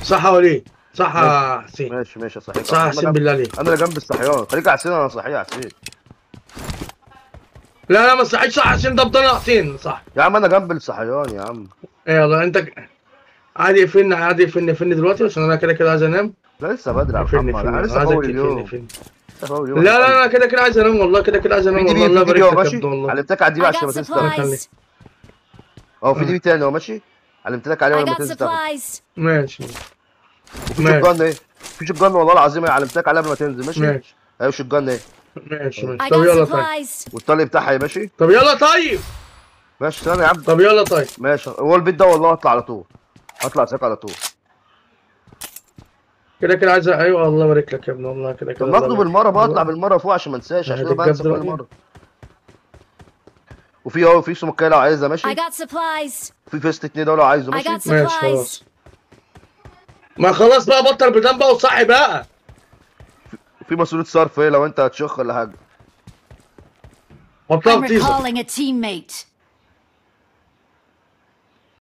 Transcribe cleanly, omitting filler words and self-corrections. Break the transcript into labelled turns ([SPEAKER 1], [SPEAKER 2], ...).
[SPEAKER 1] صح يا وليد، صح
[SPEAKER 2] ماشي
[SPEAKER 1] يا حسين،
[SPEAKER 2] ماشي ماشي يا صحيح.
[SPEAKER 1] صح يا حسين بالله عليك.
[SPEAKER 2] انا اللي جنب الصحيان، خليك على حسين، انا صحيح يا حسين.
[SPEAKER 1] لا لا ما صحيتش، صح يا حسين، ده بضل حسين صح.
[SPEAKER 2] يا عم انا جنب الصحيان يا عم.
[SPEAKER 1] يلا انت عادي يقفلني، عادي يقفلني دلوقتي عشان انا كده كده عايز انام.
[SPEAKER 2] لا لسه بدري يا
[SPEAKER 1] اقفلني
[SPEAKER 2] محمد،
[SPEAKER 1] اقفلني
[SPEAKER 2] انا
[SPEAKER 1] انا
[SPEAKER 2] لسه في
[SPEAKER 1] عايزك
[SPEAKER 2] اول
[SPEAKER 1] تقفلني
[SPEAKER 2] اليوم.
[SPEAKER 1] اقفلني.
[SPEAKER 2] لسه في اول اليوم
[SPEAKER 1] لا
[SPEAKER 2] يا حبيب
[SPEAKER 1] لا
[SPEAKER 2] قلبي.
[SPEAKER 1] انا كده كده عايز انام والله، كده كده عايز انام
[SPEAKER 2] في دي
[SPEAKER 1] والله.
[SPEAKER 2] بي،
[SPEAKER 1] الله
[SPEAKER 2] في دي بي
[SPEAKER 1] يبارك
[SPEAKER 2] اهو
[SPEAKER 1] لك يا
[SPEAKER 2] ماشي،
[SPEAKER 1] ابني والله.
[SPEAKER 2] علمتك على الدي بي
[SPEAKER 3] I
[SPEAKER 2] عشان
[SPEAKER 3] got
[SPEAKER 2] ما تنسى.
[SPEAKER 1] الله يخليك.
[SPEAKER 3] supplies.
[SPEAKER 2] اهو في دي بي تاني اهو ماشي، علمتك عليه
[SPEAKER 3] I
[SPEAKER 2] لما
[SPEAKER 3] got
[SPEAKER 2] تنزل تاخده.
[SPEAKER 3] supplies.
[SPEAKER 1] ماشي
[SPEAKER 2] وفي
[SPEAKER 1] ماشي
[SPEAKER 2] شوت ايه، في شوت والله العظيم علمتك عليه قبل ما تنزل ماشي.
[SPEAKER 1] ماشي
[SPEAKER 2] ايوه شوت ايه.
[SPEAKER 1] ماشي ماشي.
[SPEAKER 3] I
[SPEAKER 1] طب
[SPEAKER 3] got
[SPEAKER 1] يلا طيب.
[SPEAKER 3] supplies.
[SPEAKER 2] والطلي بتاعها يا ماشي.
[SPEAKER 1] طب يلا طيب.
[SPEAKER 2] ماشي ثانية يا عم.
[SPEAKER 1] طب يلا طيب.
[SPEAKER 2] ماشي هو البيت ده والله هطلع على طول، هطلع ساكن على طول.
[SPEAKER 1] كده كده عايز، ايوه الله يبارك لك يا ابني والله، كده
[SPEAKER 2] طب
[SPEAKER 1] كده
[SPEAKER 2] ناخده
[SPEAKER 1] الله يبارك
[SPEAKER 2] بالمره بقى، اطلع
[SPEAKER 1] الله.
[SPEAKER 2] بالمره فوق عشان ما انساش، عشان انا
[SPEAKER 1] هتتجاب
[SPEAKER 2] بنسى كل
[SPEAKER 1] دلوقتي.
[SPEAKER 2] مره. وفي اهو في سمكه لو عايزها
[SPEAKER 3] I
[SPEAKER 2] ماشي.
[SPEAKER 3] got supplies.
[SPEAKER 2] في فيست 2 ده لو عايزه
[SPEAKER 3] I
[SPEAKER 2] ماشي.
[SPEAKER 3] got
[SPEAKER 1] ماشي
[SPEAKER 3] supplies.
[SPEAKER 1] خلاص. ما خلاص بقى بطل بدم بقى وصحي بقى.
[SPEAKER 2] وفي ماسوره صرف ايه لو انت هتشخ ولا حاجه.
[SPEAKER 1] حطها
[SPEAKER 3] I'm
[SPEAKER 1] في طيزه.
[SPEAKER 3] recalling a teammate.